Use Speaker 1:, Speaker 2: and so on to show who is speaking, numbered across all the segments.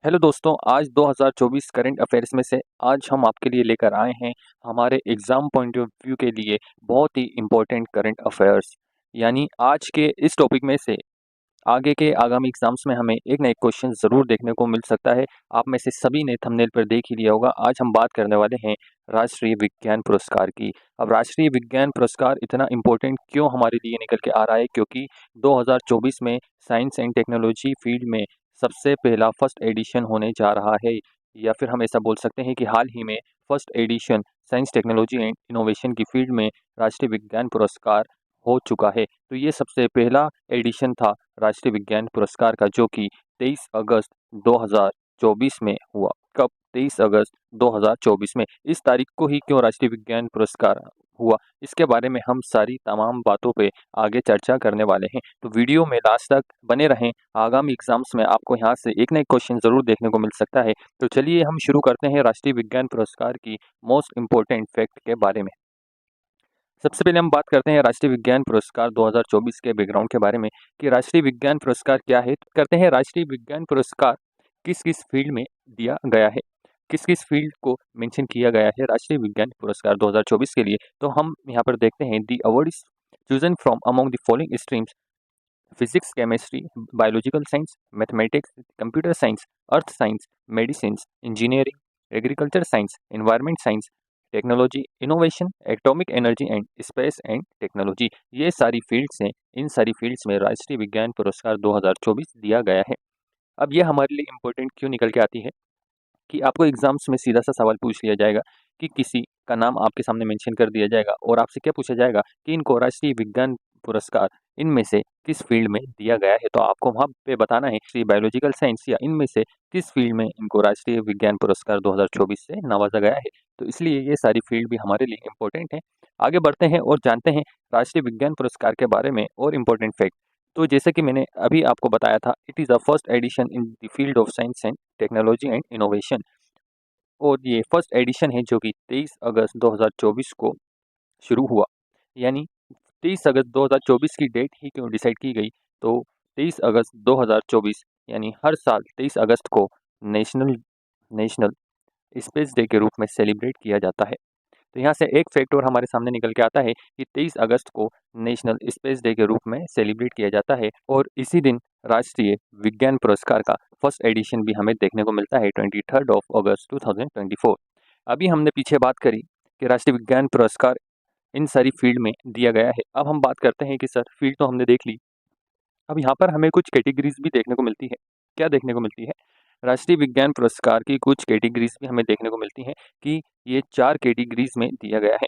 Speaker 1: Hello दोस्तों, आज 2024 current affairs में से आज हम आपके लिए लेकर आए हैं हमारे एग्ज़ाम पॉइंट ऑफ व्यू के लिए बहुत ही इम्पोर्टेंट करंट अफेयर्स। यानी आज के इस टॉपिक में से आगे के आगामी एग्ज़ाम्स में हमें एक ना एक क्वेश्चन ज़रूर देखने को मिल सकता है। आप में से सभी ने थंबनेल पर देख ही लिया होगा। आज हम बात करने वाले हैं राष्ट्रीय विज्ञान पुरस्कार की। अब राष्ट्रीय विज्ञान पुरस्कार इतना इम्पोर्टेंट क्यों हमारे लिए निकल के आ रहा है? क्योंकि 2024 में साइंस एंड टेक्नोलॉजी फील्ड में सबसे पहला फर्स्ट एडिशन होने जा रहा है, या फिर हम ऐसा बोल सकते हैं कि हाल ही में first edition science technology and innovation की फील्ड में राष्ट्रीय विज्ञान पुरस्कार हो चुका है। तो ये सबसे पहला एडिशन था राष्ट्रीय विज्ञान पुरस्कार का, जो कि 23 अगस्त 2024 में हुआ। कब? 23 अगस्त 2024 में। इस तारीख को ही क्यों राष्ट्रीय विज्ञान पुरस्कार हुआ, इसके बारे में हम सारी तमाम बातों पे आगे चर्चा करने वाले हैं। तो वीडियो में लास्ट तक बने रहें। आगामी एग्जाम्स में आपको यहाँ से एक ना एक क्वेश्चन ज़रूर देखने को मिल सकता है। तो चलिए हम शुरू करते हैं राष्ट्रीय विज्ञान पुरस्कार की मोस्ट इम्पोर्टेंट फैक्ट के बारे में। सबसे पहले हम बात करते हैं राष्ट्रीय विज्ञान पुरस्कार 2024 के बैकग्राउंड के बारे में कि राष्ट्रीय विज्ञान पुरस्कार क्या है। तो करते हैं राष्ट्रीय विज्ञान पुरस्कार किस किस फील्ड में दिया गया है, किस किस फील्ड को मेंशन किया गया है राष्ट्रीय विज्ञान पुरस्कार 2024 के लिए। तो हम यहाँ पर देखते हैं the award is chosen from among the following streams: physics, chemistry, biological science, mathematics, computer science, earth science, medicine, engineering, agriculture science, environment science, technology, innovation, atomic energy and space and technology. ये सारी fields हैं। इन सारी fields में राष्ट्रीय विज्ञान पुरस्कार 2024 दिया गया है। अब ये हमारे लिए इम्पोर्टेंट क्यों निकल के आती है कि आपको एग्जाम्स में सीधा सा सवाल पूछ लिया जाएगा कि किसी का नाम आपके सामने मेंशन कर दिया जाएगा और आपसे क्या पूछा जाएगा कि इनको राष्ट्रीय विज्ञान पुरस्कार इनमें से किस फील्ड में दिया गया है। तो आपको वहाँ पे बताना है कि बायोलॉजिकल साइंस या इनमें से किस फील्ड में इनको राष्ट्रीय विज्ञान पुरस्कार 2024 से नवाजा गया है। तो इसलिए ये सारी फील्ड भी हमारे लिए इम्पोर्टेंट है। आगे बढ़ते हैं और जानते हैं राष्ट्रीय विज्ञान पुरस्कार के बारे में और इम्पोर्टेंट फैक्ट। तो जैसे कि मैंने अभी आपको बताया था, it is the first addition in the field of science and technology and innovation, और ये फर्स्ट एडिशन है जो कि 23 अगस्त 2024 को शुरू हुआ। यानी 23 अगस्त 2024 की डेट ही क्यों डिसाइड की गई? तो 23 अगस्त 2024 यानी हर साल 23 अगस्त को नेशनल नेशनल स्पेस डे के रूप में सेलिब्रेट किया जाता है। तो यहाँ से एक फैक्ट और हमारे सामने निकल के आता है कि 23 अगस्त को नेशनल स्पेस डे के रूप में सेलिब्रेट किया जाता है, और इसी दिन राष्ट्रीय विज्ञान पुरस्कार का फर्स्ट एडिशन भी हमें देखने को मिलता है 23 अगस्त 2024। अभी हमने पीछे बात करी कि राष्ट्रीय विज्ञान पुरस्कार इन सारी फील्ड में दिया गया है। अब हम बात करते हैं कि सर फील्ड तो हमने देख ली, अब यहाँ पर हमें कुछ कैटेगरीज भी देखने को मिलती है। क्या देखने को मिलती है? राष्ट्रीय विज्ञान पुरस्कार की कुछ कैटेगरीज भी हमें देखने को मिलती हैं कि ये 4 कैटेगरीज में दिया गया है।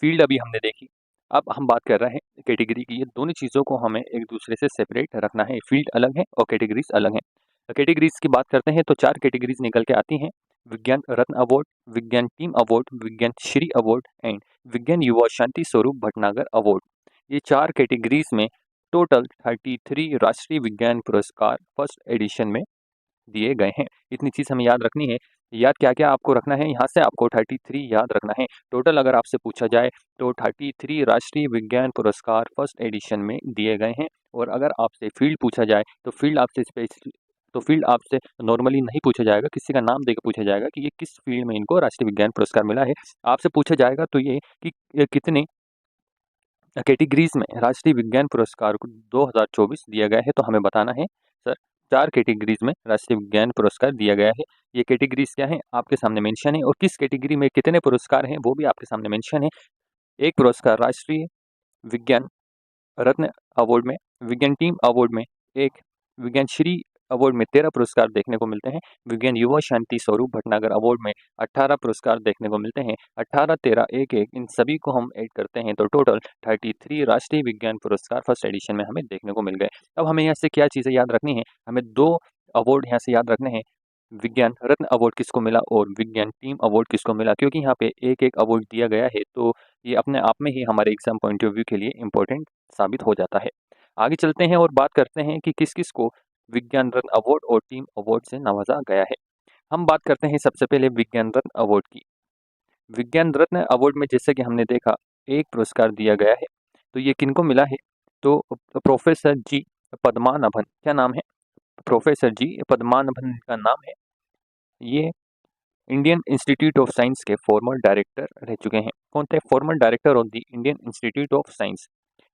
Speaker 1: फील्ड अभी हमने देखी, अब हम बात कर रहे हैं कैटेगरी की। ये दोनों चीज़ों को हमें एक दूसरे से सेपरेट रखना है। फील्ड अलग है और कैटेगरीज अलग हैं। कैटेगरीज की बात करते हैं तो 4 कैटेगरीज निकल के आती हैं: विज्ञान रत्न अवार्ड, विज्ञान टीम अवार्ड, विज्ञान श्री अवार्ड एंड विज्ञान युवा शांति स्वरूप भटनागर अवार्ड। ये 4 कैटेगरीज में टोटल 33 राष्ट्रीय विज्ञान पुरस्कार फर्स्ट एडिशन में दिए गए हैं। इतनी चीज़ हमें याद रखनी है। याद क्या क्या आपको रखना है? यहाँ से आपको 33 याद रखना है। टोटल अगर आपसे पूछा जाए तो 33 राष्ट्रीय विज्ञान पुरस्कार फर्स्ट एडिशन में दिए गए हैं। और अगर आपसे फील्ड पूछा जाए तो फील्ड आपसे नॉर्मली नहीं पूछा जाएगा, किसी का नाम देकर पूछा जाएगा कि ये किस फील्ड में इनको राष्ट्रीय विज्ञान पुरस्कार मिला है। आपसे पूछा जाएगा तो ये कि ये कितने कैटेगरीज में राष्ट्रीय विज्ञान पुरस्कार को 2024 दिया गया है। तो हमें बताना है सर 4 कैटेगरीज में राष्ट्रीय विज्ञान पुरस्कार दिया गया है। ये कैटेगरीज क्या है आपके सामने मेंशन है, और किस कैटेगरी में कितने पुरस्कार हैं वो भी आपके सामने मेंशन है। एक पुरस्कार राष्ट्रीय विज्ञान रत्न अवार्ड में, विज्ञान टीम अवार्ड में एक, विज्ञान श्री अवार्ड में 13 पुरस्कार देखने को मिलते हैं, विज्ञान युवा शांति स्वरूप भटनागर अवार्ड में 18 पुरस्कार देखने को मिलते हैं। 18, 13, 1, इन सभी को हम ऐड करते हैं तो टोटल 33 राष्ट्रीय विज्ञान पुरस्कार फर्स्ट एडिशन में हमें देखने को मिल गए। अब हमें यहाँ से क्या चीज़ें याद रखनी है? हमें 2 अवार्ड यहाँ से याद रखने हैं। विज्ञान रत्न अवार्ड किसको मिला और विज्ञान टीम अवार्ड किसको मिला, क्योंकि यहाँ पे एक एक अवार्ड दिया गया है। तो ये अपने आप में ही हमारे एग्जाम पॉइंट ऑफ व्यू के लिए इम्पोर्टेंट साबित हो जाता है। आगे चलते हैं और बात करते हैं कि किस किस को विज्ञान रत्न अवार्ड और टीम अवार्ड से नवाजा गया है। हम बात करते हैं सबसे पहले विज्ञान रत्न अवार्ड की। विज्ञान रत्न अवार्ड में जैसे कि हमने देखा एक पुरस्कार दिया गया है, तो ये किनको मिला है? तो प्रोफेसर जी पद्मानाभन, क्या नाम है? प्रोफेसर जी पद्मानाभन का नाम है। ये इंडियन इंस्टीट्यूट ऑफ साइंस के फॉर्मर डायरेक्टर रह चुके हैं। कौन थे? Farmer director of the Indian institute of science.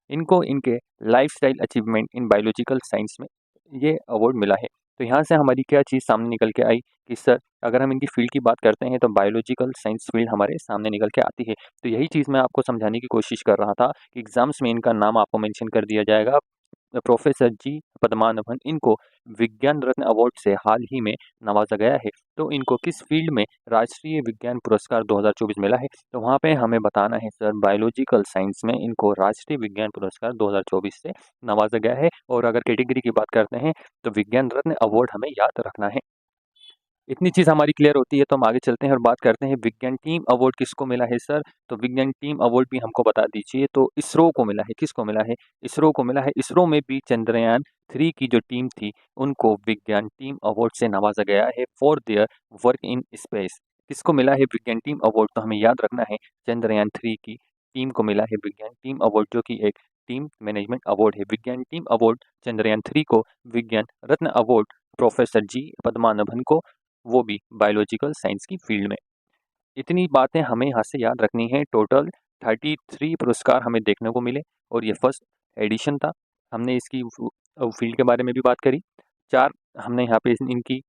Speaker 1: इनको इनके lifestyle achievement in biological science में ये अवार्ड मिला है। तो यहाँ से हमारी क्या चीज़ सामने निकल के आई कि सर अगर हम इनकी फील्ड की बात करते हैं तो बायोलॉजिकल साइंस फील्ड हमारे सामने निकल के आती है। तो यही चीज़ मैं आपको समझाने की कोशिश कर रहा था कि एग्जाम्स में इनका नाम आपको मेंशन कर दिया जाएगा। प्रोफेसर जी पद्मानाभन, इनको विज्ञान रत्न अवार्ड से हाल ही में नवाजा गया है। तो इनको किस फील्ड में राष्ट्रीय विज्ञान पुरस्कार 2024 मिला है? तो वहाँ पे हमें बताना है सर बायोलॉजिकल साइंस में इनको राष्ट्रीय विज्ञान पुरस्कार 2024 से नवाजा गया है। और अगर कैटेगरी की बात करते हैं तो विज्ञान रत्न अवार्ड हमें याद रखना है। इतनी चीज़ हमारी क्लियर होती है तो हम आगे चलते हैं और बात करते हैं विज्ञान टीम अवार्ड किसको मिला है सर? तो विज्ञान टीम अवार्ड भी हमको बता दीजिए। तो इसरो को मिला है। किसको मिला है? इसरो को मिला है। इसरो में भी चंद्रयान 3 की जो टीम थी उनको विज्ञान टीम अवार्ड से नवाजा गया है for their work in space. किसको मिला है विज्ञान टीम अवार्ड? तो हमें याद रखना है चंद्रयान 3 की टीम को मिला है विज्ञान टीम अवार्ड, जो कि एक टीम मैनेजमेंट अवार्ड है। विज्ञान टीम अवार्ड चंद्रयान 3 को, विज्ञान रत्न अवार्ड प्रोफेसर जी पद्मानाभन को, वो भी बायोलॉजिकल साइंस की फील्ड में। इतनी बातें हमें यहाँ से याद रखनी है। टोटल 33 पुरस्कार हमें देखने को मिले और ये फर्स्ट एडिशन था। हमने इसकी फील्ड के बारे में भी बात करी। 4 हमने यहाँ पे इनकी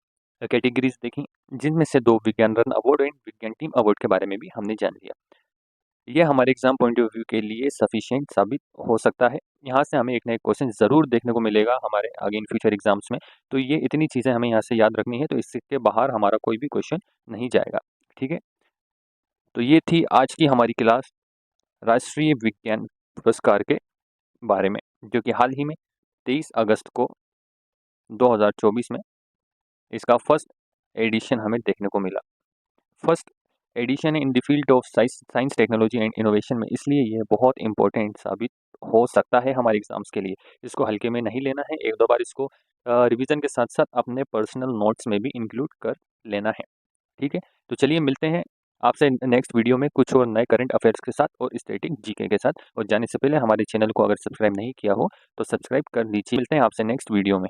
Speaker 1: कैटेगरीज देखी, जिनमें से 2 विज्ञान रत्न अवार्ड एंड विज्ञान टीम अवार्ड के बारे में भी हमने जान लिया। ये हमारे एग्जाम पॉइंट ऑफ व्यू के लिए सफिशिएंट साबित हो सकता है। यहाँ से हमें एक ना एक क्वेश्चन ज़रूर देखने को मिलेगा हमारे आगे इन फ्यूचर एग्जाम्स में। तो ये इतनी चीज़ें हमें यहाँ से याद रखनी है, तो इसके बाहर हमारा कोई भी क्वेश्चन नहीं जाएगा। ठीक है, तो ये थी आज की हमारी क्लास राष्ट्रीय विज्ञान पुरस्कार के बारे में, जो कि हाल ही में 23 अगस्त को 2024 में इसका फर्स्ट एडिशन हमें देखने को मिला। First addition in the field of science technology and innovation में, इसलिए ये बहुत इंपॉर्टेंट साबित हो सकता है हमारे एग्जाम्स के लिए। इसको हल्के में नहीं लेना है, एक दो बार इसको रिवीजन के साथ साथ अपने पर्सनल नोट्स में भी इंक्लूड कर लेना है। ठीक है, तो चलिए मिलते हैं आपसे नेक्स्ट वीडियो में कुछ और नए करंट अफेयर्स के साथ और स्टैटिक जीके के साथ। और जाने से पहले हमारे चैनल को अगर सब्सक्राइब नहीं किया हो तो सब्सक्राइब कर लीजिए। मिलते हैं आपसे नेक्स्ट वीडियो में।